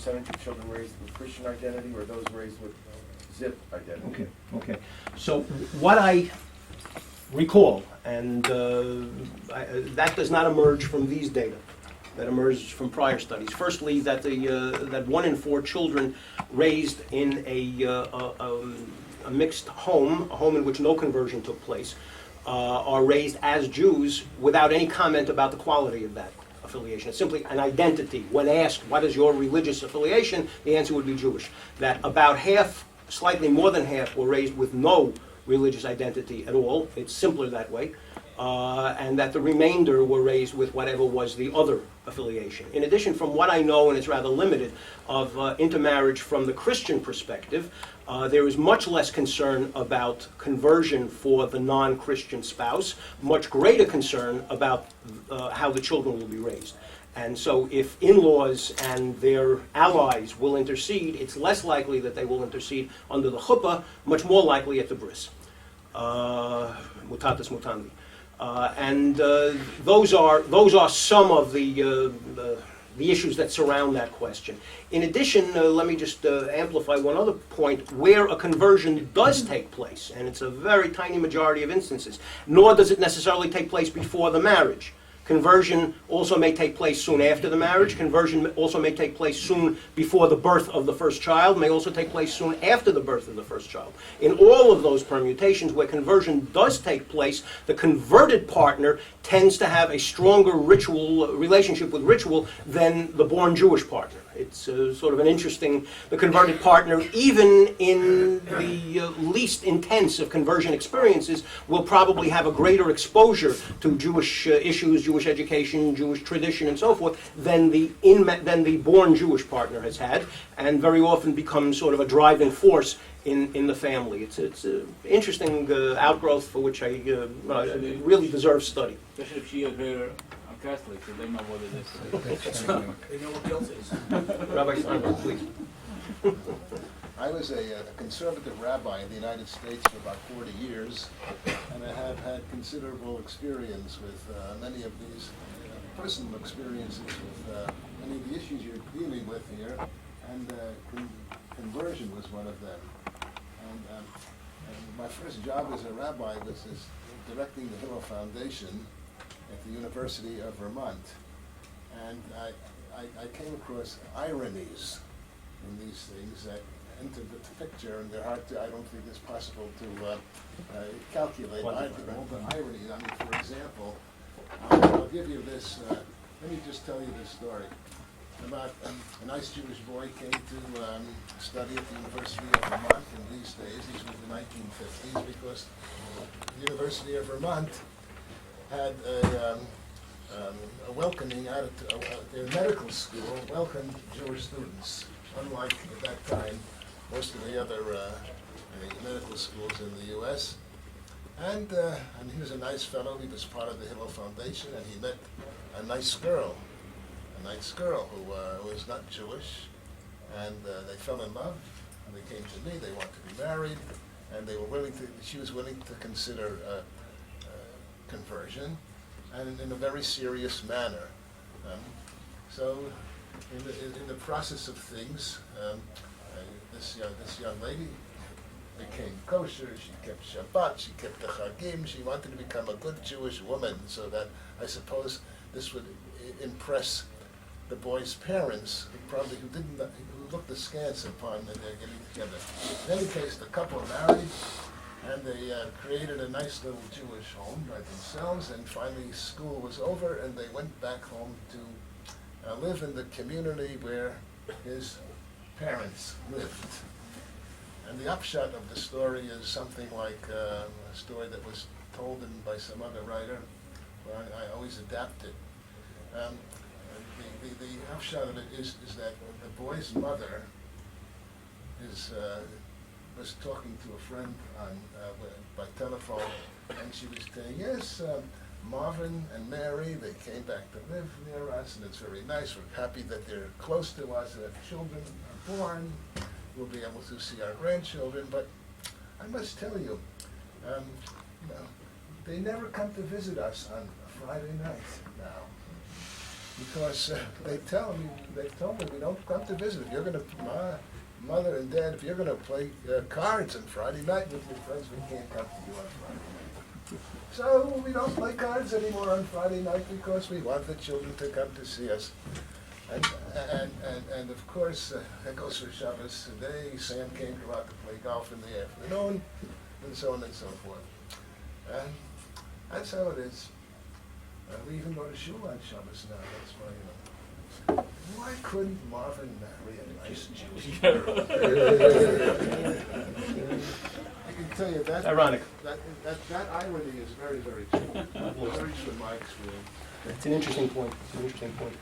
percentage of children raised with Christian identity or those raised with Zip identity? Okay. So what I recall, and that does not emerge from these data. That emerged from prior studies. Firstly, that that 1 in 4 children raised in a mixed home, a home in which no conversion took place, are raised as Jews without any comment about the quality of that affiliation. It's simply an identity. When asked, what is your religious affiliation, the answer would be Jewish. That about half, slightly more than half, were raised with no religious identity at all. It's simpler that way. And that the remainder were raised with whatever was the other affiliation. In addition, from what I know, and it's rather limited, of intermarriage from the Christian perspective, there is much less concern about conversion for the non-Christian spouse, much greater concern about how the children will be raised. And so if in-laws and their allies will intercede, it's less likely that they will intercede under the chuppah, much more likely at the bris. Mutatis mutandi. And those are some of the issues that surround that question. In addition, let me just amplify one other point, where a conversion does take place, and it's a very tiny majority of instances, nor does it necessarily take place before the marriage. Conversion also may take place soon after the marriage. Conversion also may take place soon before the birth of the first child, may also take place soon after the birth of the first child. In all of those permutations where conversion does take place, the converted partner tends to have a stronger relationship with ritual than the born Jewish partner. It's sort of an interesting, the converted partner, even in the least intense of conversion experiences, will probably have a greater exposure to Jewish issues, Jewish education, Jewish tradition, and so forth, than the born Jewish partner has had, and very often becomes sort of a driving force in the family. It's an interesting outgrowth for which it really deserves study. Especially if she or her are Catholic, so they know what it is. They know what guilt is. Rabbi Steinberg, please. I was a conservative rabbi in the United States for about 40 years, and I have had considerable experience with many of these personal experiences with many of the issues you're dealing with here, and conversion was one of them. And my first job as a rabbi was directing the Hillel Foundation at the University of Vermont, and I came across ironies in these things that entered the picture, and they're hard to, I don't think it's possible to calculate all the ironies. I mean, for example, I'll give you this, let me just tell you this story about a nice Jewish boy came to study at the University of Vermont in these days. These were the 1950s, because the University of Vermont had a welcoming attitude. Their medical school welcomed Jewish students, unlike at that time most of the other medical schools in the U.S. And he was a nice fellow. He was part of the Hillel Foundation, and he met a nice girl who was not Jewish, and they fell in love, and they came to me. They wanted to be married, and they were willing to. She was willing to consider conversion, and in a very serious manner. So, in the process of things, this young lady became kosher. She kept Shabbat. She kept the Chagim. She wanted to become a good Jewish woman, so that I suppose this would impress the boy's parents, who looked askance upon their getting together. In any case, the couple married, and they created a nice little Jewish home by themselves, and finally school was over, and they went back home to live in the community where his parents lived. And the upshot of the story is something like a story that was told by some other writer, where I always adapt it. The upshot of it is that the boy's mother was talking to a friend by telephone, and she was saying, yes, Marvin and Mary, they came back to live near us, and it's very nice. We're happy that they're close to us, that children are born. We'll be able to see our grandchildren. But I must tell you, they never come to visit us on a Friday night now. because they told me we don't come to visit. If you're going to, my mother and dad, if you're going to play cards on Friday night with your friends, we can't come to you on Friday night. So we don't play cards anymore on Friday night because we want the children to come to see us. And of course, that goes for Shabbos today. Sam came out to play golf in the afternoon, and so on and so forth. And that's how it is. We even go to shul on Shabbos now. That's why, you know. Why couldn't Marvin marry a nice Jewish girl? I can tell you that. Ironic. That irony is very, very true. Very true in my experience. It's an interesting point. It's an interesting point.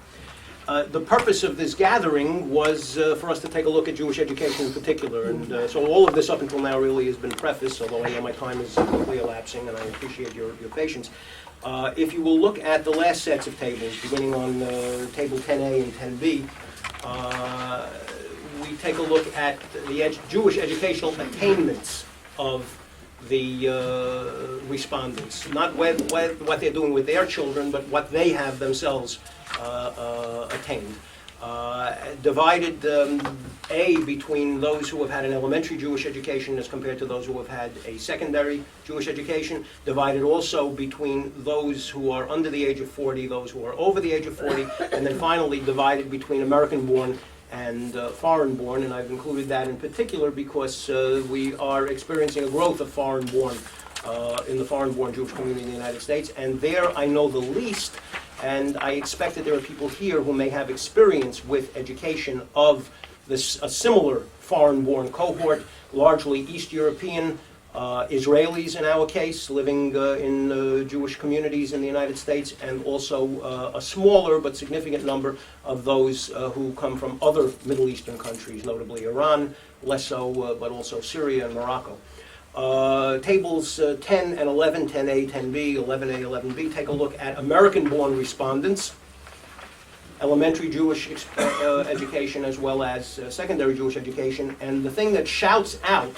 The purpose of this gathering was for us to take a look at Jewish education in particular, and so all of this up until now really has been prefaced, although I know my time is quickly elapsing, and I appreciate your patience. If you will look at the last sets of tables, beginning on table 10A and 10B, we take a look at the Jewish educational attainments of the respondents. Not what they're doing with their children, but what they have themselves attained. Divided A between those who have had an elementary Jewish education as compared to those who have had a secondary Jewish education. Divided also between those who are under the age of 40, those who are over the age of 40, and then finally divided between American-born and foreign-born, and I've included that in particular because we are experiencing a growth of foreign-born in the foreign-born Jewish community in the United States, and there I know the least, and I expect that there are people here who may have experience with education of this, a similar foreign-born cohort, largely East European, Israelis in our case, living in Jewish communities in the United States, and also a smaller but significant number of those who come from other Middle Eastern countries, notably Iran, less so, but also Syria and Morocco. Tables 10 and 11, 10A, 10B, 11A, 11B, take a look at American-born respondents, elementary Jewish education as well as secondary Jewish education, and the thing that shouts out,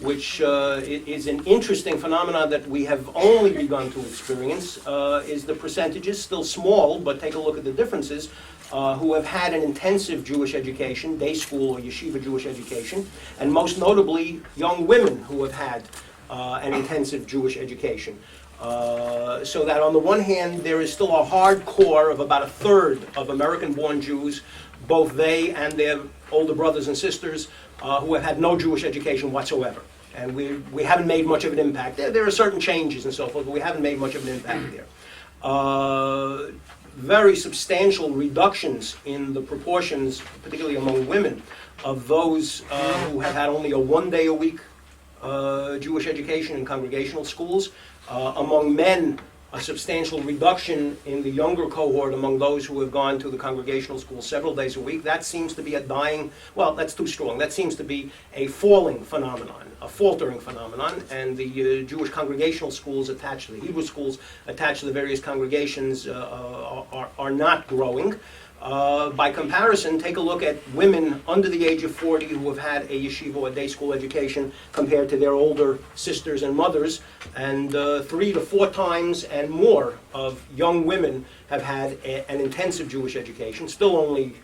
which is an interesting phenomenon that we have only begun to experience, is the percentages, still small, but take a look at the differences, who have had an intensive Jewish education, day school or yeshiva Jewish education, and most notably young women who have had an intensive Jewish education. So that on the one hand, there is still a hard core of about a third of American-born Jews, both they and their older brothers and sisters, who have had no Jewish education whatsoever. And we haven't made much of an impact. There are certain changes and so forth, but we haven't made much of an impact there. Very substantial reductions in the proportions, particularly among women, of those who have had only a one-day-a-week Jewish education in congregational schools. Among men, a substantial reduction in the younger cohort among those who have gone to the congregational school several days a week. That seems to be a dying, well, that's too strong. That seems to be a falling phenomenon, a faltering phenomenon, and the Jewish congregational schools attached to the Hebrew schools attached to the various congregations are not growing. By comparison, take a look at women under the age of 40 who have had a yeshiva or day school education compared to their older sisters and mothers, and 3 to 4 times and more of young women have had an intensive Jewish education. Still only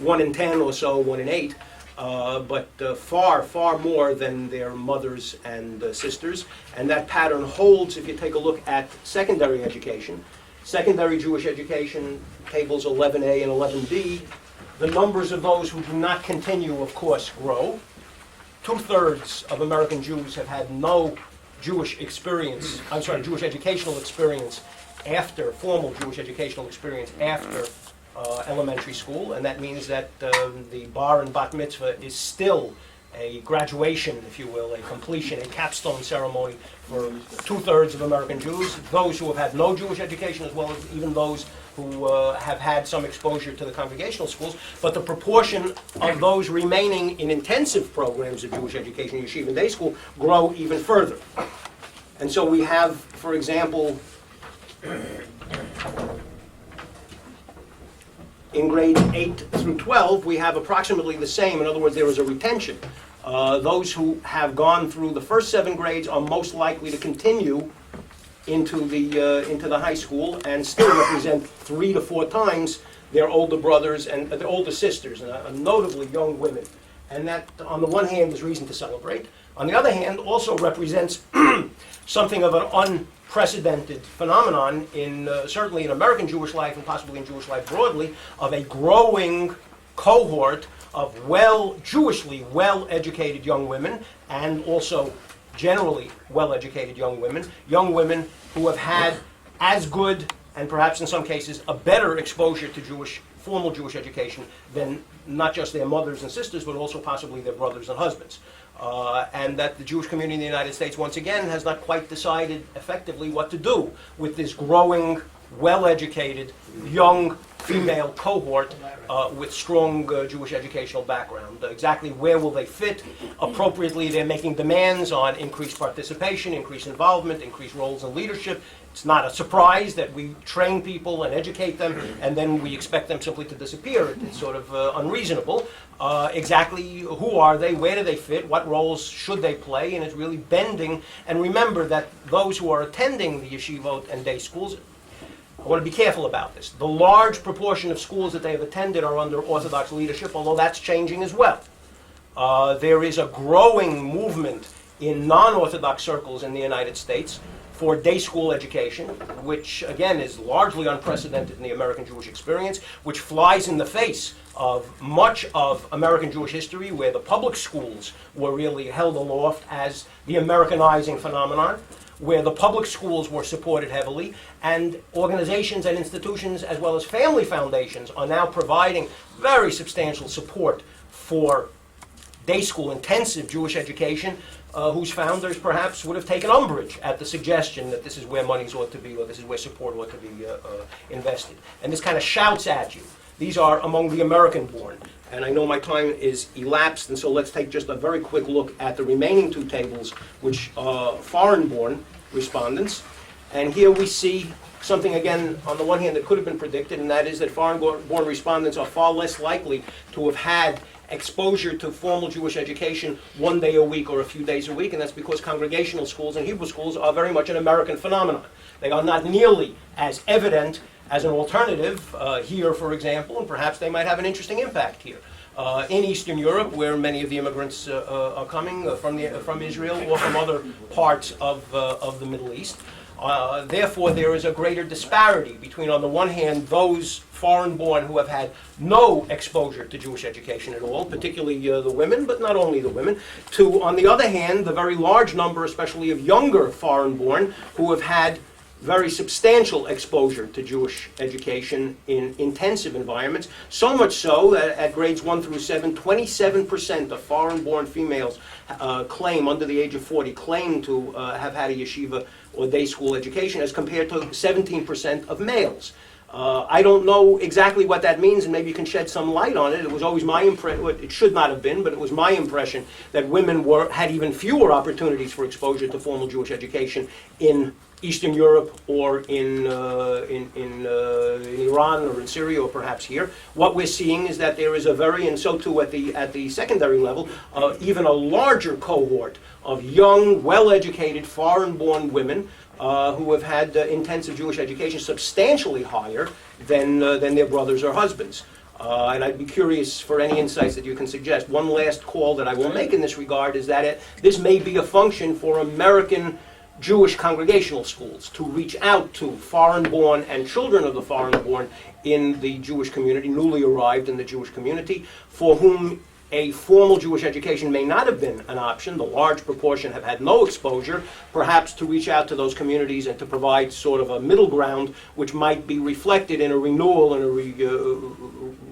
1 in 10 or so, 1 in 8, but far, far more than their mothers and sisters. And that pattern holds if you take a look at secondary education. Secondary Jewish education, tables 11A and 11B, the numbers of those who do not continue, of course, grow. 2/3 of American Jews have had no Jewish experience, Jewish educational experience after, formal Jewish educational experience after elementary school, and that means that the bar and bat mitzvah is still a graduation, if you will, a completion, a capstone ceremony for 2/3 of American Jews, those who have had no Jewish education, as well as even those who have had some exposure to the congregational schools. But the proportion of those remaining in intensive programs of Jewish education, yeshiva and day school, grow even further. And so we have, for example, in grades 8 through 12, we have approximately the same. In other words, there is a retention. Those who have gone through the first 7 grades are most likely to continue into the high school and still represent 3 to 4 times their older brothers and their older sisters, and notably young women. And that, on the one hand, is reason to celebrate. On the other hand, also represents something of an unprecedented phenomenon in certainly in American Jewish life and possibly in Jewish life broadly, of a growing cohort of Jewishly well-educated young women, and also generally well-educated young women who have had as good, and perhaps in some cases a better exposure to formal Jewish education than not just their mothers and sisters, but also possibly their brothers and husbands. And that the Jewish community in the United States, once again, has not quite decided effectively what to do with this growing, well-educated, young female cohort with strong Jewish educational background. Exactly where will they fit? Appropriately, they're making demands on increased participation, increased involvement, increased roles in leadership. It's not a surprise that we train people and educate them, and then we expect them simply to disappear. It's sort of unreasonable. Exactly who are they? Where do they fit? What roles should they play? And it's really bending. And remember that those who are attending the yeshivot and day schools, I want to be careful about this. The large proportion of schools that they have attended are under Orthodox leadership, although that's changing as well. There is a growing movement in non-Orthodox circles in the United States for day school education, which again is largely unprecedented in the American Jewish experience, which flies in the face of much of American Jewish history, where the public schools were really held aloft as the Americanizing phenomenon, where the public schools were supported heavily, and organizations and institutions as well as family foundations are now providing very substantial support for day school intensive Jewish education, whose founders perhaps would have taken umbrage at the suggestion that this is where monies ought to be, or this is where support ought to be invested. And this kind of shouts at you. These are among the American-born. And I know my time is elapsed, and so let's take just a very quick look at the remaining 2 tables, which are foreign-born respondents. And here we see something, again, on the one hand, that could have been predicted, and that is that foreign-born respondents are far less likely to have had exposure to formal Jewish education 1 day a week or a few days a week, and that's because congregational schools and Hebrew schools are very much an American phenomenon. They are not nearly as evident as an alternative here, for example, and perhaps they might have an interesting impact here. In Eastern Europe, where many of the immigrants are coming from Israel or from other parts of the Middle East. Therefore, there is a greater disparity between, on the one hand, those foreign-born who have had no exposure to Jewish education at all, particularly the women, but not only the women, to, on the other hand, the very large number, especially of younger foreign-born, who have had very substantial exposure to Jewish education in intensive environments, so much so that at grades 1 through 7, 27% of foreign-born females claim, under the age of 40, claim to have had a yeshiva or day school education, as compared to 17% of males. I don't know exactly what that means, and maybe you can shed some light on it. It was always my impression, it should not have been, but it was my impression that women had even fewer opportunities for exposure to formal Jewish education in Eastern Europe or in Iran or in Syria or perhaps here. What we're seeing is that there is a very, and so too at the secondary level, even a larger cohort of young, well-educated, foreign-born women who have had intensive Jewish education substantially higher than their brothers or husbands. And I'd be curious for any insights that you can suggest. One last call that I will make in this regard is that this may be a function for American Jewish congregational schools to reach out to foreign-born and children of the foreign-born in the Jewish community, newly arrived in the Jewish community, for whom a formal Jewish education may not have been an option. The large proportion have had no exposure, perhaps to reach out to those communities and to provide sort of a middle ground which might be reflected in a renewal and a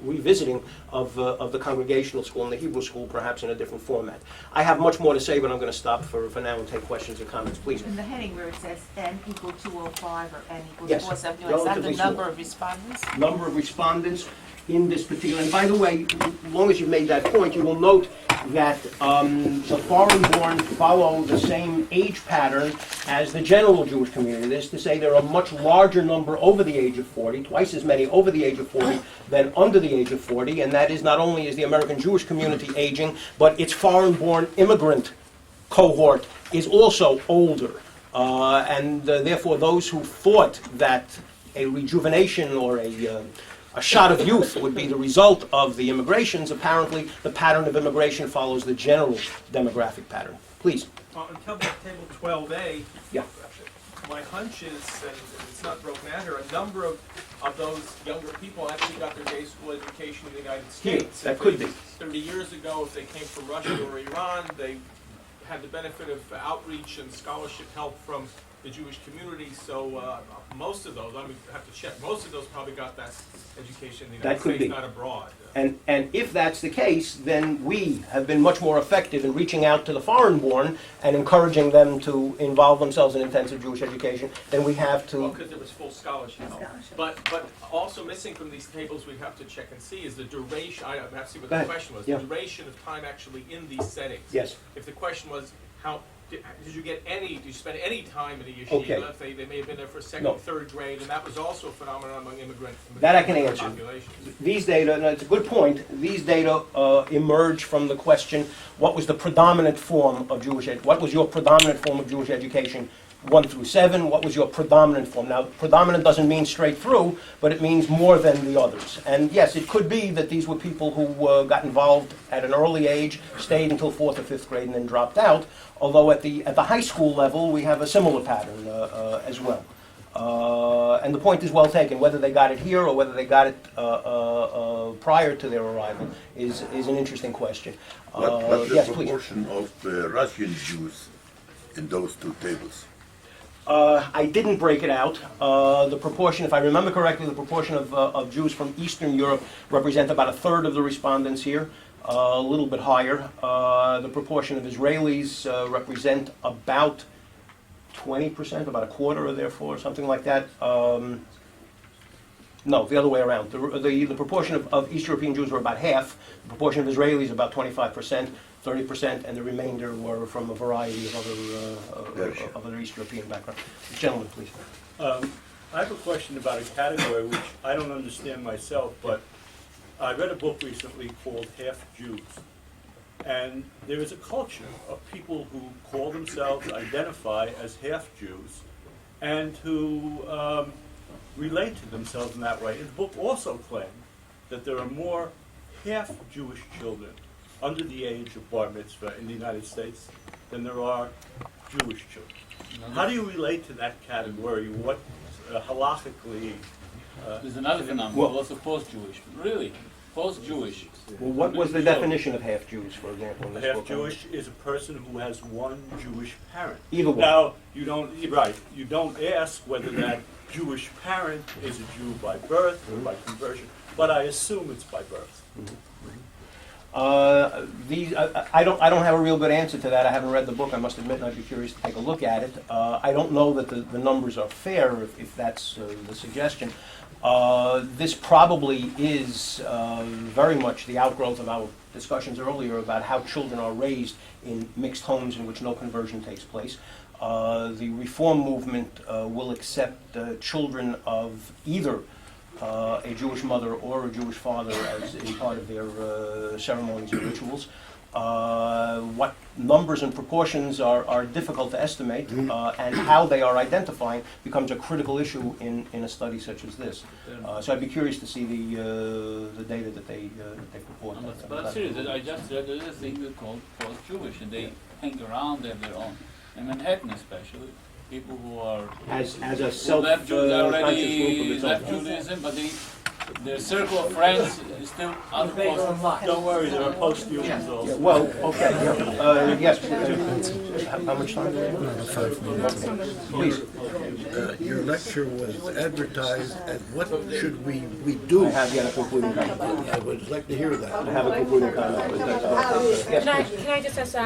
revisiting of the congregational school and the Hebrew school, perhaps in a different format. I have much more to say, but I'm going to stop for now and take questions or comments, please. In the heading where it says N equal 205 or N equals Yes, 472, is that the relatively number small. of respondents? Number of respondents in this particular, and by the way, as long as you've made that point, you will note that the foreign-born follow the same age pattern as the general Jewish community. That is to say, there are a much larger number over the age of 40, twice as many over the age of 40 than under the age of 40, and that is not only is the American Jewish community aging, but its foreign-born immigrant cohort is also older. And therefore, those who thought that a rejuvenation or a shot of youth would be the result of the immigrations, apparently the pattern of immigration follows the general demographic pattern. Please. Until the table 12A, Yeah. my hunch is, and it's not broken out here, a number of those younger people actually got their day school education in the United Here, States. that If could they- be. 30 years ago, if they came from Russia or Iran, they had the benefit of outreach and scholarship help from the Jewish community. So most of those, I mean, I have to check, most of those probably got that education in the That United could States, be. not abroad. And if that's the case, then we have been much more effective in reaching out to the foreign-born and encouraging them to involve themselves in intensive Jewish education than we have Well, to. because there was full scholarship. Scholarship. But also missing from these tables, we have to check and see is the duration, I have to see what Go the ahead. question was, Yeah. the duration of time actually in these settings. Yes. If the question was, how, did you spend any time in a yeshiva? Okay. If they may have been there for second, No. third grade, and that was also a phenomenon among immigrant That I can answer. populations. These data, and it's a good point, these data emerge from the question, what was the predominant form of what was your predominant form of Jewish education, 1 through 7, what was your predominant form? Now, predominant doesn't mean straight through, but it means more than the others. And yes, it could be that these were people who got involved at an early age, stayed until 4th or 5th grade, and then dropped out, although at the high school level, we have a similar pattern as well. And the point is well taken. Whether they got it here or whether they got it prior to their arrival is an interesting question. What's the Yes, please. proportion of Russian Jews in those two tables? I didn't break it out. The proportion, if I remember correctly, the proportion of Jews from Eastern Europe represent about a third of the respondents here, a little bit higher. The proportion of Israelis represent about 20%, about a quarter, or therefore, something like that. No, the other way around. The proportion of East European Jews were about half. The proportion of Israelis about 25%, 30%, and the remainder were from a variety of other East European backgrounds. Gentlemen, please. I have a question about a category which I don't understand myself, but I read a book recently called Half Jews. And there is a culture of people who call themselves, identify as half Jews, and who relate to themselves in that way. And the book also claimed that there are more half Jewish children under the age of bar mitzvah in the United States than there are Jewish children. How do you relate to that category? What halachically? There's another phenomenon, also post-Jewish. Really, post-Jewish. Well, what was the definition of half Jews, for example, in this book? Half Jewish is a person who has one Jewish parent. Either one. Now, you don't ask whether that Jewish parent is a Jew by birth or by conversion, but I assume it's by birth. I don't have a real good answer to that. I haven't read the book, I must admit, and I'd be curious to take a look at it. I don't know that the numbers are fair, if that's the suggestion. This probably is very much the outgrowth of our discussions earlier about how children are raised in mixed homes in which no conversion takes place. The reform movement will accept children of either a Jewish mother or a Jewish father as in part of their ceremonies and rituals. What numbers and proportions are difficult to estimate, and how they are identifying becomes a critical issue in a study such as this. So I'd be curious to see the data that they report. But I'm serious, I just read there's a thing called post-Jewish, and they hang around, they have their own. In Manhattan especially, people who are As a who left self-conscious group of already its left own. Judaism, but their circle of friends is still out of post. Don't worry, there are post-Jews also. Well, okay, yes. How much time do we have? 5 minutes. Please. Your lecture was advertised as what should we do? I have yet a concluding comment. I would like to hear I that. have a concluding comment. Yes, Can I just ask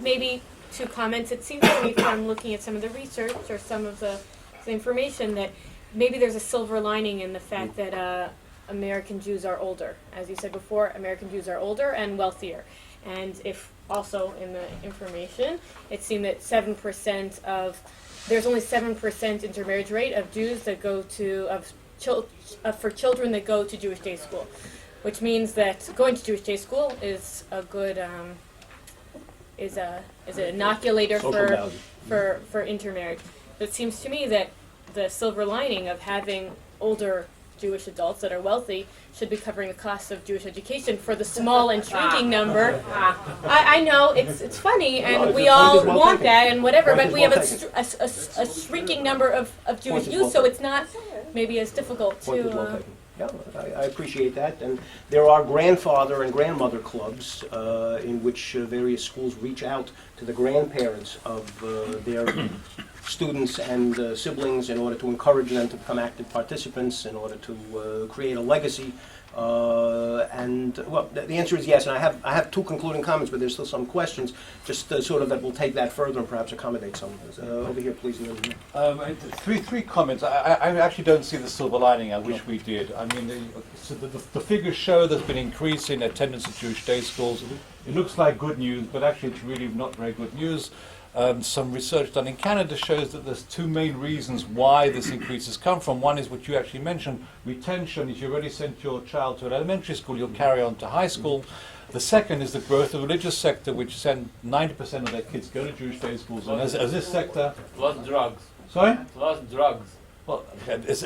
maybe 2 comments? It seems to me from looking at some of the research or some of the information that maybe there's a silver lining in the fact that American Jews are older. As you said before, American Jews are older and wealthier. And if also in the information, it seemed that there's only 7% intermarriage rate of Jews that go to, for children that go to Jewish day school, which means that going to Jewish day school is a good is an inoculator Social value. for intermarriage. But it seems to me that the silver lining of having older Jewish adults that are wealthy should be covering the costs of Jewish education for the small and shrinking number. I know it's funny, and we all want that and whatever, but we have a shrinking number of Jewish youth, so it's not maybe as difficult Point is well to. taken. Yeah, I appreciate that, and there are grandfather and grandmother clubs in which various schools reach out to the grandparents of their students and siblings in order to encourage them to become active participants, in order to create a legacy. And well, the answer is yes. And I have two concluding comments, but there's still some questions, just sort of that will take that further and perhaps accommodate some of this. Over here, please. Three comments. I actually don't see the silver lining. I wish we did. I mean, the figures show there's been an increase in attendance at Jewish day schools. It looks like good news, but actually it's really not very good news. Some research done in Canada shows that there's two main reasons why this increase has come from. One is what you actually mentioned, retention. If you already sent your child to an elementary school, you'll carry on to high school. The second is the growth of the religious sector, which send 90% of their kids go to Jewish day schools. And as this sector... Plus drugs. Sorry? Plus drugs. Well, as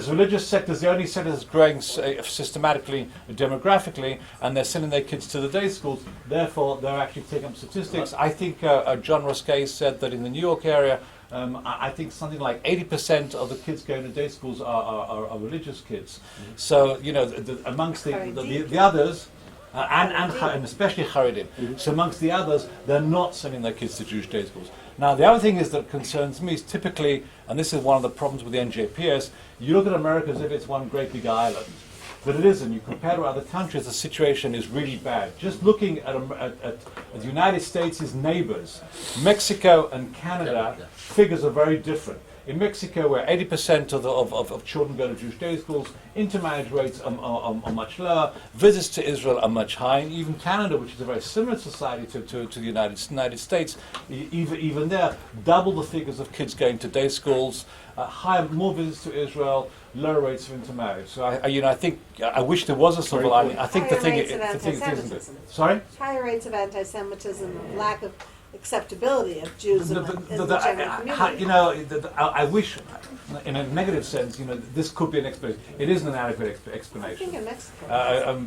religious sectors, the only sector that's growing systematically, demographically, and they're sending their kids to the day schools. Therefore, they're actually taking up statistics. I think John Roskay said that in the New York area, I think something like 80% of the kids going to day schools are religious kids. So, you know, amongst the others, and especially Haredim. So amongst the others, they're not sending their kids to Jewish day schools. Now, the other thing is that concerns me is typically, and this is one of the problems with the NJPS, you look at America as if it's one great big island. But it isn't. You compare to other countries, the situation is really bad. Just looking at the United States' neighbors, Mexico and Canada, figures are very different. In Mexico, where 80% of children go to Jewish day schools, intermarriage rates are much lower, visits to Israel are much higher. Even Canada, which is a very similar society to the United States, even there, double the figures of kids going to day schools, more visits to Israel, lower rates of intermarriage. So I think I wish there was a silver lining. I think the thing isn't it. Sorry? Higher rates of anti-Semitism, lack of acceptability of Jews in the general community. You know, I wish, in a negative sense, you know, this could be an explanation. It isn't an adequate explanation. I think in Mexico.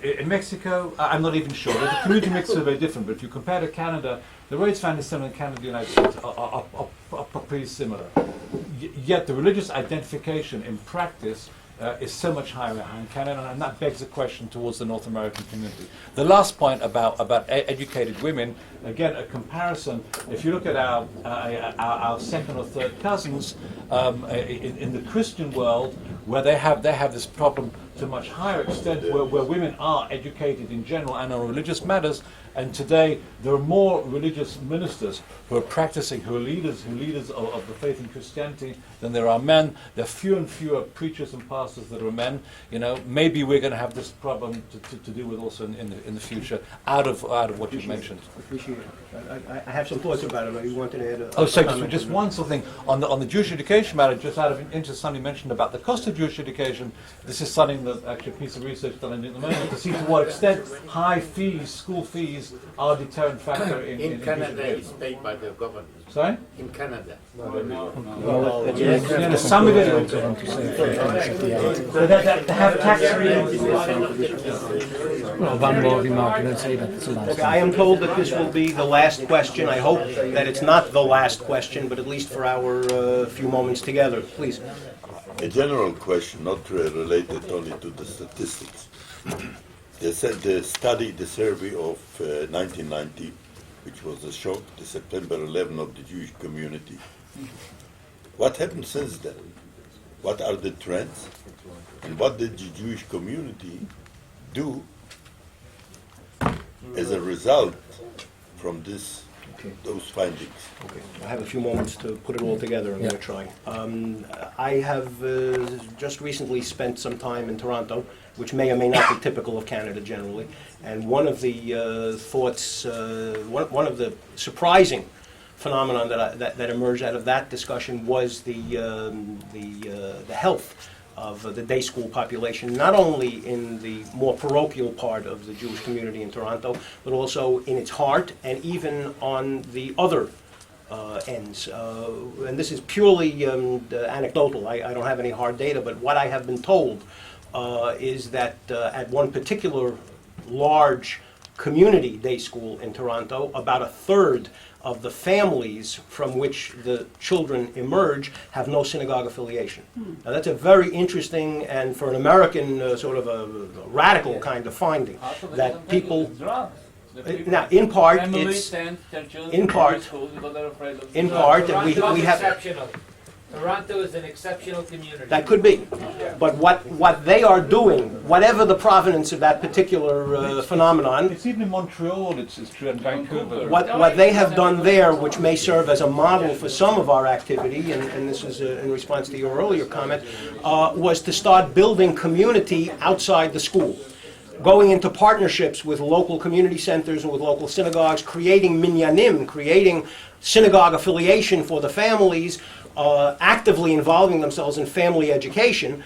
In Mexico, I'm not even sure. The community mix are very different, but if you compare to Canada, the rates found in Canada and the United States are pretty similar. Yet the religious identification in practice is so much higher in Canada, and that begs a question towards the North American community. The last point about educated women, again, a comparison. If you look at our second or third cousins in the Christian world, where they have this problem to a much higher extent, where women are educated in general and on religious matters. And today there are more religious ministers who are practicing, who are leaders of the faith in Christianity than there are men. There are fewer and fewer preachers and pastors that are men. You know, maybe we're going to have this problem to deal with also in the future out of what you've mentioned. Appreciate it. I have some thoughts about it. You wanted to add Just one sort of thing on the Jewish education matter. Just out of interest, somebody mentioned about the cost of Jewish education. This is something that actually a piece of research that I'm doing at the moment to see to what extent high fees, school fees, are a deterrent factor in Canada. It's paid by the government. Sorry? In Canada. Somebody they have tax One more remark, and then say that it's the last. Okay, I am told that this will be the last question. I hope that it's not the last question, but at least for our few moments together. Please. A general question, not related only to the statistics. They said the survey of 1990, which was the September 11 of the Jewish community. What happened since then? What are the trends? And what did the Jewish community do as a result from those findings? Okay, I have a few moments to put it all together. I'm going to try. I have just recently spent some time in Toronto, which may or may not be typical of Canada generally. And one of the thoughts, one of the surprising phenomenon that emerged out of that discussion was the health of the day school population, not only in the more parochial part of the Jewish community in Toronto, but also in its heart and even on the other ends. And this is purely anecdotal. I don't have any hard data, but what I have been told is that at one particular large community day school in Toronto, about a third of the families from which the children emerge have no synagogue affiliation. Now that's a very interesting and for an American sort of a radical kind of finding, that people, now in part it's, in part, and we have, Exceptional. Toronto is an exceptional community. that could be. But what they are doing, whatever the provenance of that particular phenomenon, It's even in Montreal, it's true, and Vancouver. what they have done there, which may serve as a model for some of our activity, and this is in response to your earlier comment, was to start building community outside the school. Going into partnerships with local community centers and with local synagogues, creating minyanim, creating synagogue affiliation for the families, actively involving themselves in family education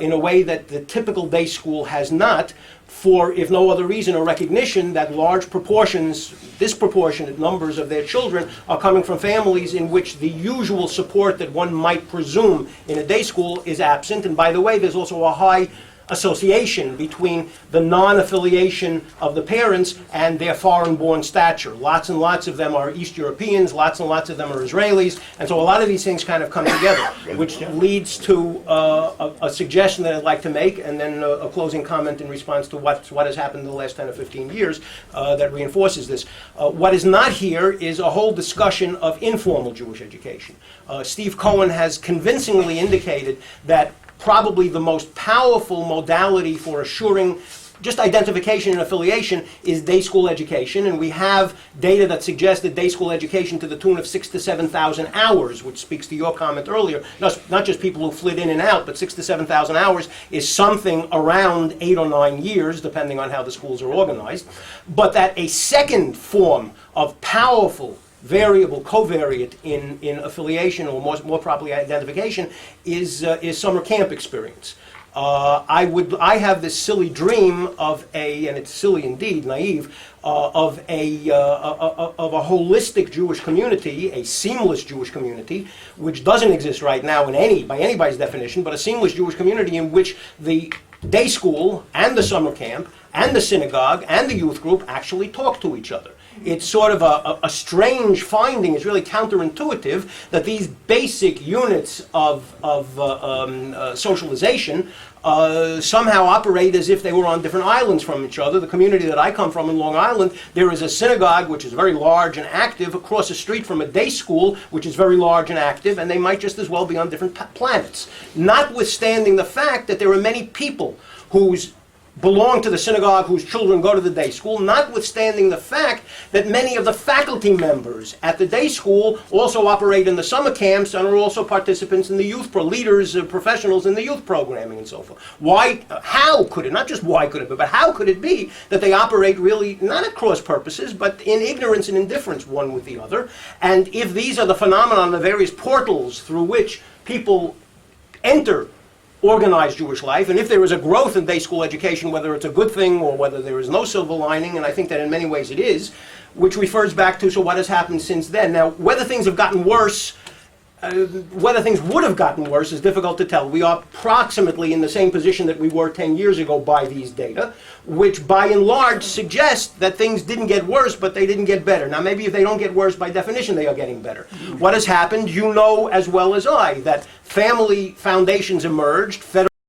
in a way that the typical day school has not, for, if no other reason, a recognition that large proportions, disproportionate numbers of their children are coming from families in which the usual support that one might presume in a day school is absent. And by the way, there's also a high association between the non-affiliation of the parents and their foreign-born stature. Lots and lots of them are East Europeans, lots and lots of them are Israelis, and so a lot of these things kind of come together, which leads to a suggestion that I'd like to make, and then a closing comment in response to what has happened in the last 10 or 15 years that reinforces this. What is not here is a whole discussion of informal Jewish education. Steve Cohen has convincingly indicated that probably the most powerful modality for assuring just identification and affiliation is day school education, and we have data that suggests that day school education to the tune of 6,000 to 7,000 hours, which speaks to your comment earlier, not just people who flit in and out, but 6,000 to 7,000 hours is something around 8 or 9 years, depending on how the schools are organized, but that a second form of powerful variable, covariate in affiliation, or more properly identification, is summer camp experience. I have this silly dream of and it's silly indeed, naive, of a holistic Jewish community, a seamless Jewish community, which doesn't exist right now by anybody's definition, but a seamless Jewish community in which the day school and the summer camp and the synagogue and the youth group actually talk to each other. It's sort of a strange finding. It's really counterintuitive that these basic units of socialization somehow operate as if they were on different islands from each other. The community that I come from in Long Island, there is a synagogue which is very large and active across the street from a day school which is very large and active, and they might just as well be on different planets. Notwithstanding the fact that there are many people whose belong to the synagogue whose children go to the day school, notwithstanding the fact that many of the faculty members at the day school also operate in the summer camps and are also participants in the youth, leaders, professionals in the youth programming and so forth. How could it, not just why could it be, but how could it be that they operate really not at cross purposes, but in ignorance and indifference one with the other? And if these are the phenomena, the various portals through which people enter organized Jewish life, and if there is a growth in day school education, whether it's a good thing or whether there is no silver lining, and I think that in many ways it is, which refers back to, so what has happened since then? Now, whether things have gotten worse, whether things would have gotten worse is difficult to tell. We are approximately in the same position that we were 10 years ago by these data, which by and large suggests that things didn't get worse, but they didn't get better. Now, maybe if they don't get worse, by definition, they are getting better. What has happened, you know as well as I, that family foundations emerged,